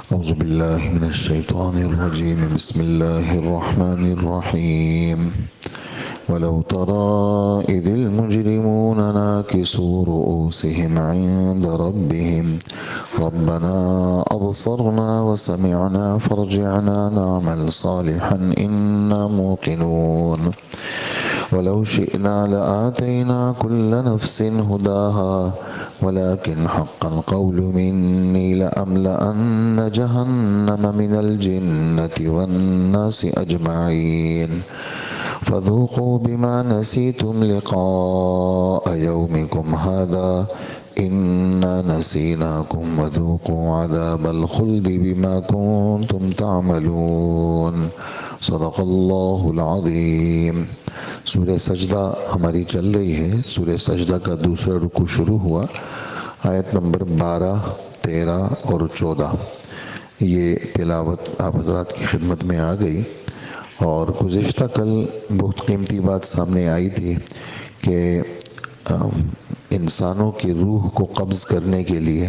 أعوذ بالله من الشيطان الرجيم. بسم الله الرحمن الرحيم. ولو ترى إذ المجرمون ناكسوا رؤوسهم عند ربهم ربنا أبصرنا وسمعنا فارجعنا نعمل صالحا إنا موقنون. ولو شئنا لآتينا كل نفس هداها ولكن حق القول مني لأملأن جهنم من الجنة والناس أجمعين فذوقوا بما نسيتم لقاء يومكم هذا إنا نسيناكم وذوقوا عذاب الخلد بما كنتم تعملون. صدق اللہ العظیم. سورہ سجدہ ہماری چل رہی ہے. سورہ سجدہ کا دوسرا رکوع شروع ہوا. آیت نمبر 12، 13 اور 14 یہ تلاوت آپ حضرات کی خدمت میں آ گئی. اور گزشتہ کل بہت قیمتی بات سامنے آئی تھی کہ انسانوں کی روح کو قبض کرنے کے لیے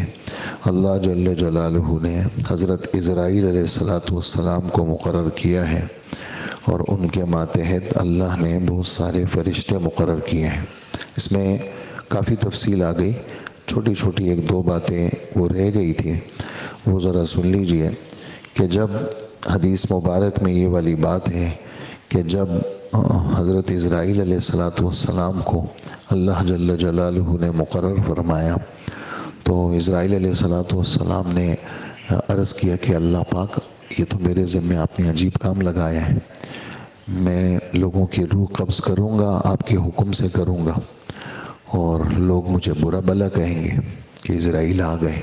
اللہ جل جلالہ نے حضرت اسرائیل علیہ السلام کو مقرر کیا ہے، اور ان کے ماتحت اللہ نے بہت سارے فرشتے مقرر کیے ہیں. اس میں کافی تفصیل آ گئی. چھوٹی چھوٹی ایک دو باتیں وہ رہ گئی تھی، وہ ذرا سن لیجئے کہ جب حدیث مبارک میں یہ والی بات ہے کہ جب حضرت اسرائیل علیہ السلام کو اللہ جل جلالہ نے مقرر فرمایا تو اسرائیل علیہ السلام نے عرض کیا کہ اللہ پاک، یہ تو میرے ذمہ آپ نے عجیب کام لگایا ہے. میں لوگوں کی روح قبض کروں گا، آپ کے حکم سے کروں گا، اور لوگ مجھے برا بھلا کہیں گے کہ اسرائیل آ گئے.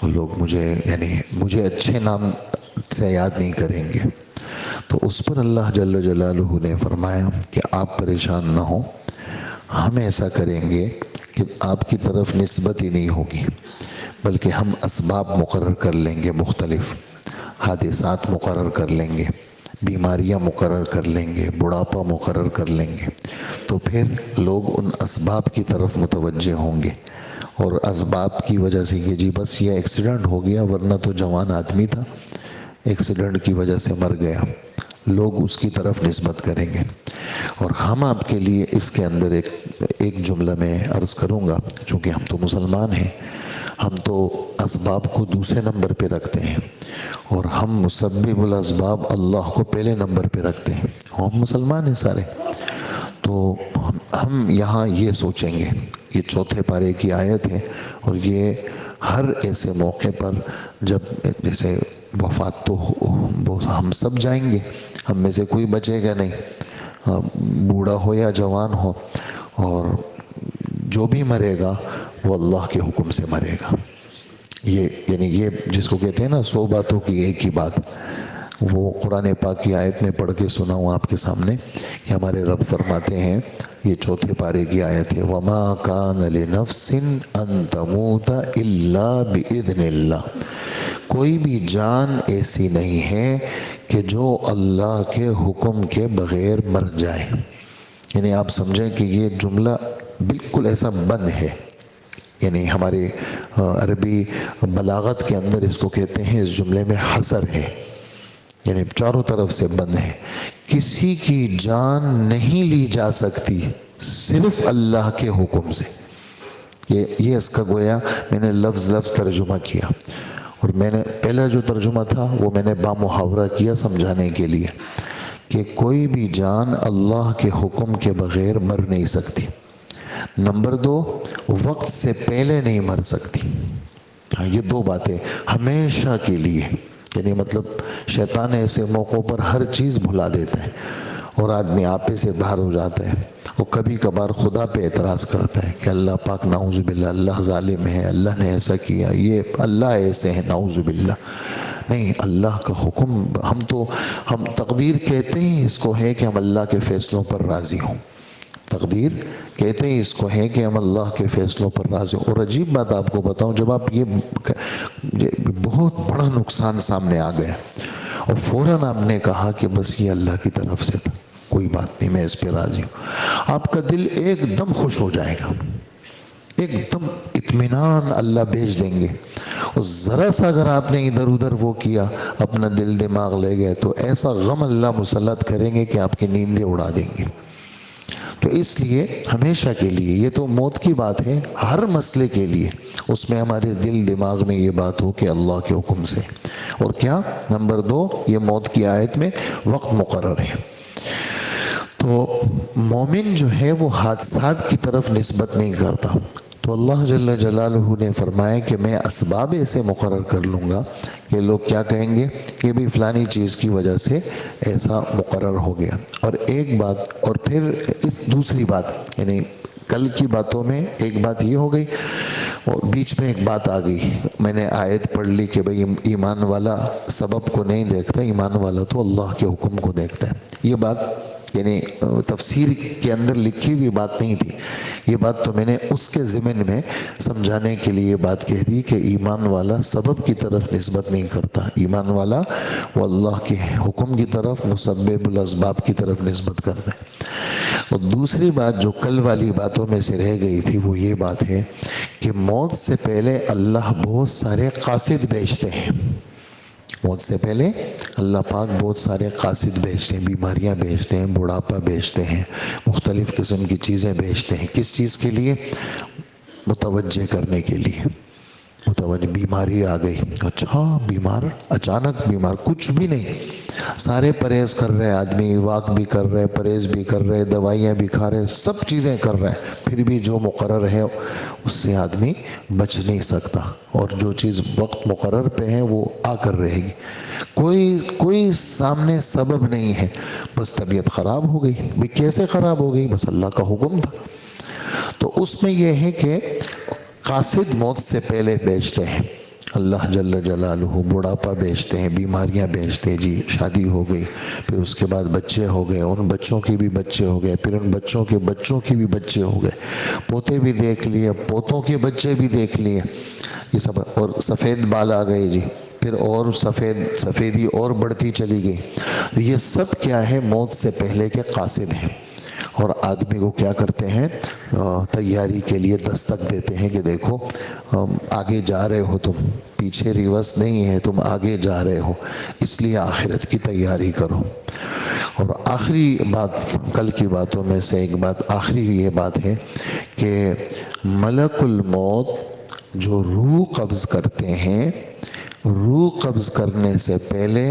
لوگ مجھے اچھے نام سے یاد نہیں کریں گے. تو اس پر اللہ جل جلالہ نے فرمایا کہ آپ پریشان نہ ہوں، ہم ایسا کریں گے کہ آپ کی طرف نسبت ہی نہیں ہوگی، بلکہ ہم اسباب مقرر کر لیں گے، مختلف حادثات مقرر کر لیں گے، بیماریاں مقرر کر لیں گے، بڑھاپا مقرر کر لیں گے. تو پھر لوگ ان اسباب کی طرف متوجہ ہوں گے، اور اسباب کی وجہ سے کہ جی بس یہ ایکسیڈنٹ ہو گیا، ورنہ تو جوان آدمی تھا، ایکسیڈنٹ کی وجہ سے مر گیا، لوگ اس کی طرف نسبت کریں گے. اور ہم آپ کے لیے اس کے اندر ایک جملہ میں عرض کروں گا. چونکہ ہم تو مسلمان ہیں، ہم تو اسباب کو دوسرے نمبر پہ رکھتے ہیں، اور ہم مسبب الاسباب اللہ کو پہلے نمبر پہ رکھتے ہیں. ہم مسلمان ہیں سارے. تو ہم یہاں یہ سوچیں گے، یہ چوتھے پارے کی آیت ہے، اور یہ ہر ایسے موقع پر جب جیسے وفات تو ہم سب جائیں گے، ہم میں سے کوئی بچے گا نہیں، بوڑھا ہو یا جوان ہو، اور جو بھی مرے گا وہ اللہ کے حکم سے مرے گا. یہ جس کو کہتے ہیں نا 100 باتوں کی ایک ہی بات، وہ قرآن پاک کی آیت میں پڑھ کے سناؤں آپ کے سامنے کہ ہمارے رب فرماتے ہیں، یہ چوتھے پارے کی آیت ہے، وَمَا كَانَ لِنَفْسٍ أَن تَمُوتَ إِلَّا بِإِذْنِ اللَّهِ. کوئی بھی جان ایسی نہیں ہے کہ جو اللہ کے حکم کے بغیر مر جائے. یعنی آپ سمجھیں کہ یہ جملہ بالکل ایسا بند ہے. یعنی ہمارے عربی بلاغت کے اندر اس کو کہتے ہیں، اس جملے میں حصر ہے، یعنی چاروں طرف سے بند ہے. کسی کی جان نہیں لی جا سکتی صرف اللہ کے حکم سے. یہ اس کا گویا میں نے لفظ ترجمہ کیا، اور میں نے پہلا جو ترجمہ تھا وہ میں نے بامحاورہ کیا سمجھانے کے لیے کہ کوئی بھی جان اللہ کے حکم کے بغیر مر نہیں سکتی. نمبر 2، وقت سے پہلے نہیں مر سکتی. یہ دو باتیں ہمیشہ کے لیے. یعنی مطلب شیطان ایسے موقعوں پر ہر چیز بھلا دیتا ہے، اور آدمی آپے سے باہر ہو جاتا ہے. وہ کبھی کبھار خدا پہ اعتراض کرتا ہے کہ اللہ پاک نعوذ باللہ اللہ ظالم ہے، اللہ نے ایسا کیا، یہ اللہ ایسے ہیں، نعوذ باللہ. نہیں، اللہ کا حکم ہم تقدیر کہتے ہی اس کو ہے کہ ہم اللہ کے فیصلوں پر راضی ہوں. تقدیر کہتے ہیں اس کو ہے کہ ہم اللہ کے فیصلوں پر راضی ہوں. اور عجیب بات آپ کو بتاؤں، جب آپ یہ بہت بڑا نقصان سامنے آ گیا اور فوراً آپ نے کہا کہ بس یہ اللہ کی طرف سے تھا، کوئی بات نہیں، میں اس پہ راضی ہوں، آپ کا دل ایک دم خوش ہو جائے گا، ایک دم اطمینان اللہ بھیج دیں گے. اور ذرا سا اگر آپ نے ادھر ادھر وہ کیا، اپنا دل دماغ لے گئے، تو ایسا غم اللہ مسلط کریں گے کہ آپ کی نیندیں اڑا دیں گے۔ تو اس لیے ہمیشہ کے لیے، یہ تو موت کی بات ہے، ہر مسئلے کے لیے اس میں ہمارے دل دماغ میں یہ بات ہو کہ اللہ کے حکم سے۔ اور کیا؟ نمبر 2، یہ موت کی آیت میں وقت مقرر ہے۔ تو مومن جو ہے وہ حادثات کی طرف نسبت نہیں کرتا، تو اللہ جل جلالہ نے فرمایا کہ میں اسباب ایسے مقرر کر لوں گا کہ لوگ کیا کہیں گے کہ بھی فلانی چیز کی وجہ سے ایسا مقرر ہو گیا۔ اور ایک بات، اور پھر اس دوسری بات، یعنی کل کی باتوں میں ایک بات یہ ہو گئی، اور بیچ میں ایک بات آ گئی، میں نے آیت پڑھ لی کہ بھئی ایمان والا سبب کو نہیں دیکھتا، ایمان والا تو اللہ کے حکم کو دیکھتا ہے۔ یہ بات یعنی تفسیر کے اندر لکھی ہوئی بات نہیں تھی، یہ بات تو میں نے اس کے ضمن میں سمجھانے کے لیے بات کہہ دی کہ ایمان والا سبب کی طرف نسبت نہیں کرتا، ایمان والا وہ اللہ کے حکم کی طرف، مسبب الاسباب کی طرف نسبت کرتا ہے۔ اور دوسری بات جو کل والی باتوں میں سے رہ گئی تھی وہ یہ بات ہے کہ موت سے پہلے اللہ بہت سارے قاصد بھیجتے ہیں۔ موت سے پہلے اللہ پاک بہت سارے قاصد بھیجتے ہیں، بیماریاں بھیجتے ہیں، بڑھاپا بھیجتے ہیں، مختلف قسم کی چیزیں بھیجتے ہیں۔ کس چیز کے لیے؟ متوجہ کرنے کے لیے۔ متوجہ، بیماری آ گئی، اچھا بیمار، اچانک بیمار، کچھ بھی نہیں، سارے پرہیز کر رہے آدمی، واک بھی کر رہے، پرہیز بھی کر رہے، دوائیاں بھی کھا رہے، سب چیزیں کر رہے ہیں، پھر بھی جو مقرر ہے اس سے آدمی بچ نہیں سکتا، اور جو چیز وقت مقرر پہ ہے وہ آ کر رہے گی۔ کوئی سامنے سبب نہیں ہے، بس طبیعت خراب ہو گئی۔ بھی کیسے خراب ہو گئی؟ بس اللہ کا حکم تھا۔ تو اس میں یہ ہے کہ قاصد موت سے پہلے بیچتے ہیں، اللہ جل جلالہ بڑھاپا بیچتے ہیں، بیماریاں بیچتے ہیں، جی شادی ہو گئی، پھر اس کے بعد بچے ہو گئے، ان بچوں کے بھی بچے ہو گئے، پھر ان بچوں کے بچوں کی بھی بچے ہو گئے، پوتے بھی دیکھ لیے، پوتوں کے بچے بھی دیکھ لیے، یہ سب، اور سفید بال آ گئے جی، پھر اور سفیدی اور بڑھتی چلی گئی۔ یہ سب کیا ہے؟ موت سے پہلے کے قاصد ہیں، اور آدمی کو کیا کرتے ہیں؟ تیاری کے لیے دستک دیتے ہیں کہ دیکھو آگے جا رہے ہو، تم پیچھے ریورس نہیں ہے، تم آگے جا رہے ہو، اس لیے آخرت کی تیاری کرو۔ اور آخری بات، کل کی باتوں میں سے ایک بات، آخری یہ بات ہے کہ ملک الموت جو روح قبض کرتے ہیں، روح قبض کرنے سے پہلے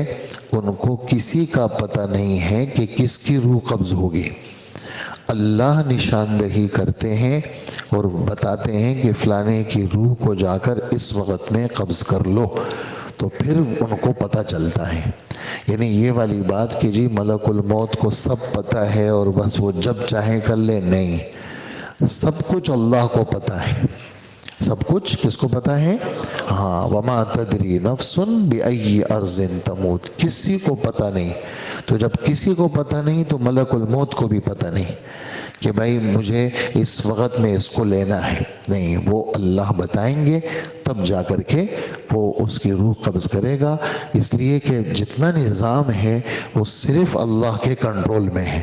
ان کو کسی کا پتہ نہیں ہے کہ کس کی روح قبض ہوگی۔ اللہ نشاندہی کرتے ہیں اور بتاتے ہیں کہ فلانے کی روح کو جا کر اس وقت میں قبض کر لو، تو پھر ان کو پتہ چلتا ہے۔ یعنی یہ والی بات کہ جی ملک الموت کو سب پتہ ہے اور بس وہ جب چاہیں کر لے، نہیں، سب کچھ اللہ کو پتہ ہے۔ سب کچھ کس کو پتہ ہے؟ ہاں، وما تدری نفس بأی ارض تموت، کسی کو پتہ نہیں۔ تو جب کسی کو پتہ نہیں تو ملک الموت کو بھی پتہ نہیں کہ بھائی مجھے اس وقت میں اس کو لینا ہے، نہیں، وہ اللہ بتائیں گے تب جا کر کے وہ اس کی روح قبض کرے گا۔ اس لیے کہ جتنا نظام ہے وہ صرف اللہ کے کنٹرول میں ہے،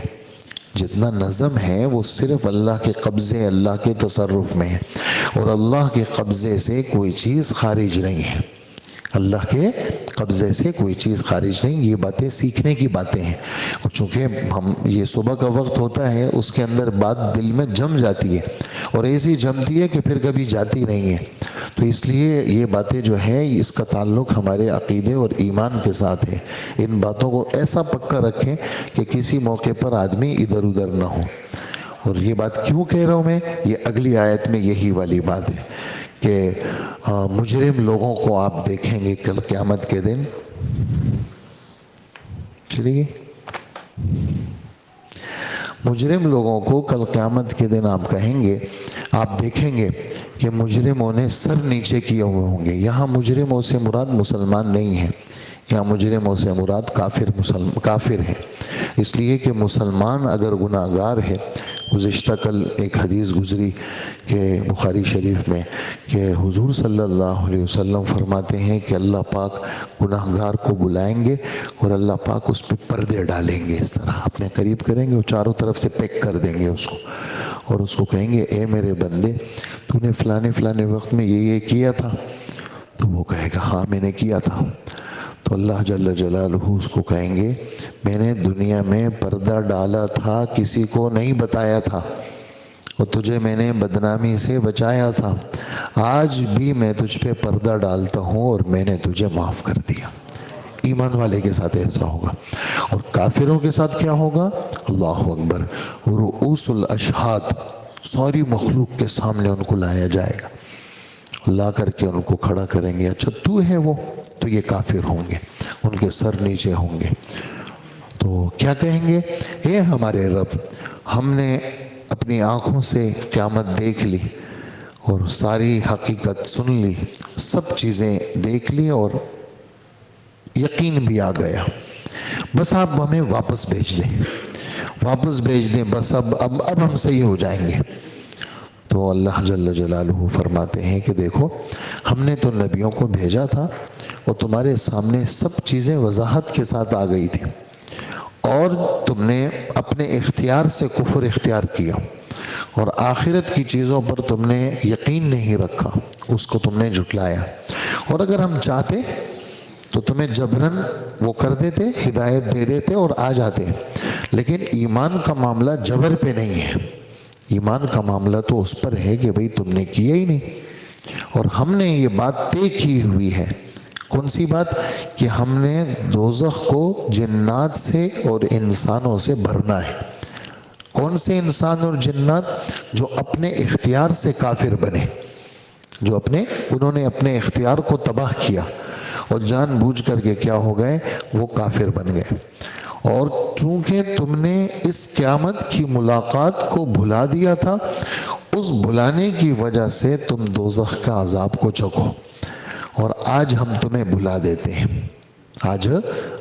جتنا نظم ہے وہ صرف اللہ کے قبضے، اللہ کے تصرف میں ہے، اور اللہ کے قبضے سے کوئی چیز خارج نہیں ہے، اللہ کے قبضے سے کوئی چیز خارج نہیں۔ یہ باتیں سیکھنے کی باتیں ہیں، اور چونکہ ہم یہ صبح کا وقت ہوتا ہے، اس کے اندر بات دل میں جم جاتی ہے، اور ایسی جمتی ہے کہ پھر کبھی جاتی نہیں ہے۔ تو اس لیے یہ باتیں جو ہے اس کا تعلق ہمارے عقیدے اور ایمان کے ساتھ ہے۔ ان باتوں کو ایسا پکا رکھیں کہ کسی موقع پر آدمی ادھر ادھر نہ ہو۔ اور یہ بات کیوں کہہ رہا ہوں میں؟ یہ اگلی آیت میں یہی والی بات ہے کہ مجرم لوگوں کو آپ دیکھیں گے کل قیامت کے دن، چلیے، مجرم لوگوں کو کل قیامت کے دن آپ کہیں گے، آپ دیکھیں گے کہ مجرموں نے سر نیچے کیے ہوئے ہوں گے۔ یہاں مجرموں سے مراد مسلمان نہیں ہے، یہاں مجرموں سے مراد کافر ہے، اس لیے کہ مسلمان اگر گناہ گار ہے، گزشتہ کل ایک حدیث گزری کہ بخاری شریف میں کہ حضور صلی اللہ علیہ وسلم فرماتے ہیں کہ اللہ پاک گناہ گار کو بلائیں گے اور اللہ پاک اس پہ پردے ڈالیں گے، اس طرح اپنے قریب کریں گے اور چاروں طرف سے پیک کر دیں گے اس کو، اور اس کو کہیں گے اے میرے بندے، تو نے فلانے وقت میں یہ کیا تھا، تو وہ کہے گا ہاں میں نے کیا تھا. تو اللہ جل جلالہ اس کو کہیں گے میں نے دنیا میں پردہ ڈالا تھا، کسی کو نہیں بتایا تھا، اور تجھے میں نے بدنامی سے بچایا تھا. آج بھی میں تجھ پہ پردہ ڈالتا ہوں اور میں نے تجھے معاف کر دیا. ایمان والے کے ساتھ ایسا ہوگا. اور کافروں کے ساتھ کیا ہوگا؟ اللہ اکبر. رؤوس الاشہاد، ساری مخلوق کے سامنے ان کو لایا جائے گا. لا کر کے ان کو کھڑا کریں گے. اچھا تو ہے وہ؟ تو یہ کافر ہوں گے، ان کے سر نیچے ہوں گے. تو کیا کہیں گے؟ اے ہمارے رب، ہم نے اپنی آنکھوں سے قیامت دیکھ لی اور ساری حقیقت سن لی، سب چیزیں دیکھ لی اور یقین بھی آ گیا. بس آپ ہمیں واپس بھیج دیں، واپس بھیج دیں، بس اب ہم صحیح ہو جائیں گے. تو اللہ جل جلالہ فرماتے ہیں کہ دیکھو ہم نے تو نبیوں کو بھیجا تھا اور تمہارے سامنے سب چیزیں وضاحت کے ساتھ آ گئی تھی، اور تم نے اپنے اختیار سے کفر اختیار کیا اور آخرت کی چیزوں پر تم نے یقین نہیں رکھا، اس کو تم نے جھٹلایا. اور اگر ہم چاہتے تو تمہیں جبراً وہ کر دیتے، ہدایت دے دیتے اور آ جاتے. لیکن ایمان کا معاملہ جبر پہ نہیں ہے، ایمان کا معاملہ تو اس پر ہے کہ بھئی تم نے کیا ہی نہیں. اور ہم نے یہ بات طے کی ہوئی ہے. کون سی بات؟ کہ ہم نے دوزخ کو جنات سے اور انسانوں سے بھرنا ہے. کون سے انسان اور جنات؟ جو اپنے اختیار سے کافر بنے، جو انہوں نے اپنے اختیار کو تباہ کیا اور جان بوجھ کر کے کیا ہو گئے؟ وہ کافر بن گئے. اور چونکہ تم نے اس قیامت کی ملاقات کو بھلا دیا تھا، اس بھلانے کی وجہ سے تم دوزخ کا عذاب کو چکھو. اور آج ہم تمہیں بھلا دیتے ہیں. آج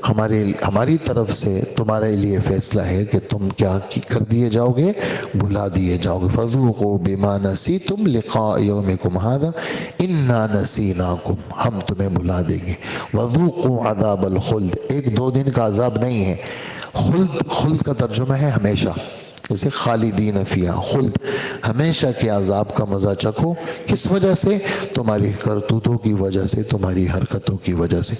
ہماری طرف سے تمہارے لیے فیصلہ ہے کہ تم کیا کر دیے جاؤ گے؟ بھلا دیے جاؤ گے. فذوقوا بما نسیتم لقاء یومکم ھذا انا نسیناکم، ہم تمہیں بھلا دیں گے. وذوقوا عذاب الخلد، ایک دو دن کا عذاب نہیں ہے. خلد کا ترجمہ ہے ہمیشہ، جیسے خالدین فیہا، خلد، ہمیشہ کے عذاب کا مزہ چکھو. کس وجہ سے؟ تمہاری کرتوتوں کی وجہ سے، تمہاری حرکتوں کی وجہ سے.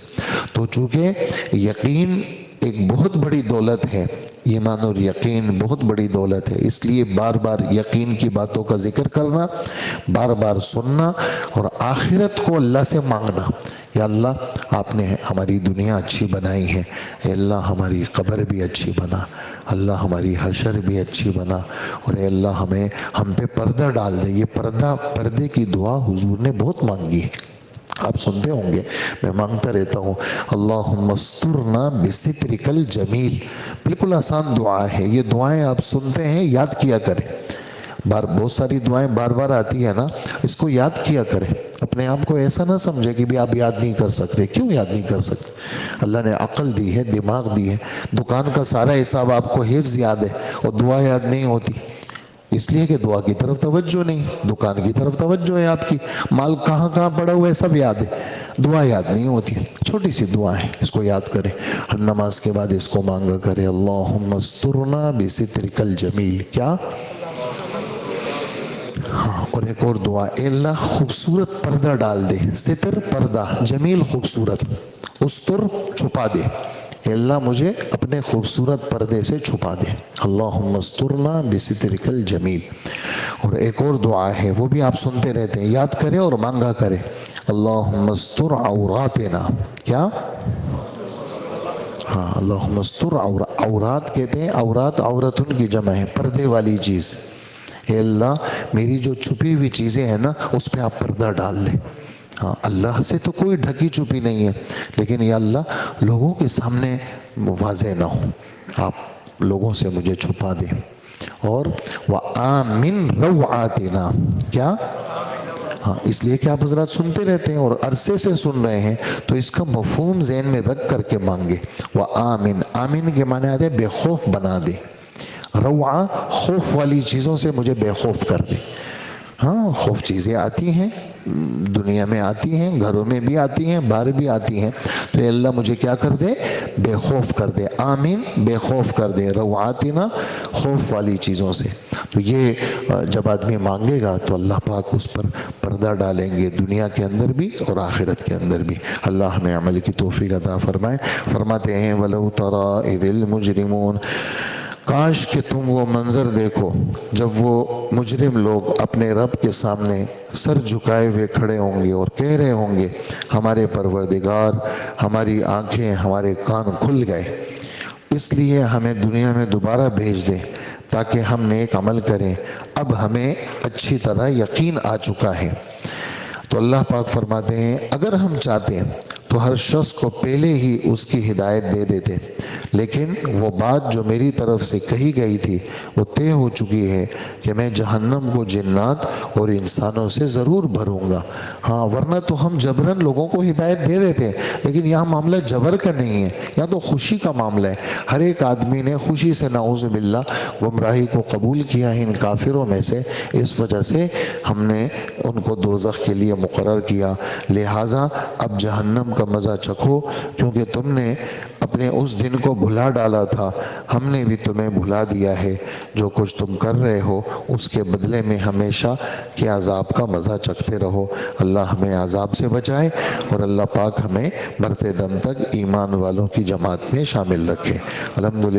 تو چونکہ یقین ایک بہت بڑی دولت ہے، ایمان اور یقین بہت بڑی دولت ہے، اس لیے بار بار یقین کی باتوں کا ذکر کرنا، بار بار سننا اور آخرت کو اللہ سے مانگنا. یا اللہ آپ نے ہماری دنیا اچھی بنائی ہے، اے اللہ ہماری قبر بھی اچھی بنا، اللہ ہماری حشر بھی اچھی بنا، اور اے اللہ ہم پہ پردہ ڈال دے. یہ پردے کی دعا حضور نے بہت مانگی ہے، آپ سنتے ہوں گے، میں مانگتا رہتا ہوں اللہم استرنا بسترک الجمیل. بالکل آسان دعا ہے. یہ دعائیں آپ سنتے ہیں، یاد کیا کریں. بہت ساری دعائیں بار بار آتی ہے نا، اس کو یاد کیا کریں. اپنے آپ کو ایسا نہ سمجھے کہ بھی آپ یاد نہیں کر سکتے. کیوں یاد نہیں کر سکتے؟ اللہ نے عقل دی ہے، دماغ دی ہے. دکان کا سارا حساب آپ کو حفظ یاد ہے اور دعا یاد نہیں ہوتی، اس لیے کہ دعا کی طرف توجہ نہیں، دکان کی طرف توجہ ہے آپ کی. مال کہاں کہاں پڑا ہوا ہے سب یاد ہے، دعا یاد نہیں ہوتی. چھوٹی سی دعا ہے، اس کو یاد کریں. ہر نماز کے بعد اس کو مانگا کریں اللہم استرنا بسترک الجمیل. کیا؟ ہاں. اور ایک اور دعا، اے اللہ خوبصورت پردہ ڈال دے. ستر پردہ، جمیل خوبصورت، استر چھپا دے. اے اللہ مجھے اپنے خوبصورت پردے سے چھپا دے. اللہم استرنا بسترک الجمیل. اور ایک اور دعا ہے، وہ بھی آپ سنتے رہتے ہیں، یاد کریں اور مانگا کریں. اللہم استر عوراتنا. کیا؟ ہاں. اللہم استر عورات کہتے ہیں، عورتن کی جمع ہے، پردے والی چیز. اے اللہ میری جو چھپی ہوئی چیزیں ہیں نا، اس پہ آپ پردہ ڈال دیں. ہاں. اللہ سے تو کوئی ڈھکی چھپی نہیں ہے، لیکن یا اللہ لوگوں کے سامنے واضح نہ ہوں، آپ لوگوں سے مجھے چھپا دیں. اور وآمن روعاتنا. کیا؟ ہاں. اس لیے کہ آپ حضرات سنتے رہتے ہیں اور عرصے سے سن رہے ہیں، تو اس کا مفہوم ذہن میں رکھ کر کے مانگے. وآمن، آمین کے معنی آتے بے خوف بنا دے. روعہ، خوف والی چیزوں سے مجھے بے خوف کر دے. ہاں. خوف چیزیں آتی ہیں، دنیا میں آتی ہیں، گھروں میں بھی آتی ہیں، باہر بھی آتی ہیں، تو اے اللہ مجھے کیا کر دے؟ بے خوف کر دے. آمین، بے خوف کر دے. روعاتنا، خوف والی چیزوں سے. تو یہ جب آدمی مانگے گا تو اللہ پاک اس پر پردہ ڈالیں گے، دنیا کے اندر بھی اور آخرت کے اندر بھی۔ اللہ ہمیں عمل کی توفیق عطا فرمائے۔ فرماتے ہیں وَلَوْ تَرَىٰ إِذِ الْمُجْرِمُونَ، کاش کہ تم وہ منظر دیکھو جب وہ مجرم لوگ اپنے رب کے سامنے سر جھکائے ہوئے کھڑے ہوں گے اور کہہ رہے ہوں گے ہمارے پروردگار، ہماری آنکھیں ہمارے کان کھل گئے، اس لیے ہمیں دنیا میں دوبارہ بھیج دیں تاکہ ہم نیک عمل کریں، اب ہمیں اچھی طرح یقین آ چکا ہے۔ تو اللہ پاک فرماتے ہیں اگر ہم چاہتے تو ہر شخص کو پہلے ہی اس کی ہدایت دے دیتے، لیکن وہ بات جو میری طرف سے کہی گئی تھی وہ طے ہو چکی ہے کہ میں جہنم کو جنات اور انسانوں سے ضرور بھروں گا۔ ہاں، ورنہ تو ہم جبراً لوگوں کو ہدایت دے دیتے، لیکن یہاں معاملہ جبر کا نہیں ہے، یہاں تو خوشی کا معاملہ ہے۔ ہر ایک آدمی نے خوشی سے نعوذ باللہ گمراہی کو قبول کیا ہے ان کافروں میں سے، اس وجہ سے ہم نے ان کو دوزخ کے لیے مقرر کیا، لہٰذا اب جہنم کا مزہ چکھو، کیونکہ تم نے اپنے اس دن کو بھلا ڈالا تھا، ہم نے بھی تمہیں بھلا دیا ہے۔ جو کچھ تم کر رہے ہو اس کے بدلے میں ہمیشہ کے عذاب کا مزہ چکھتے رہو۔ اللہ ہمیں عذاب سے بچائے اور اللہ پاک ہمیں مرتے دم تک ایمان والوں کی جماعت میں شامل رکھے۔ الحمدللہ۔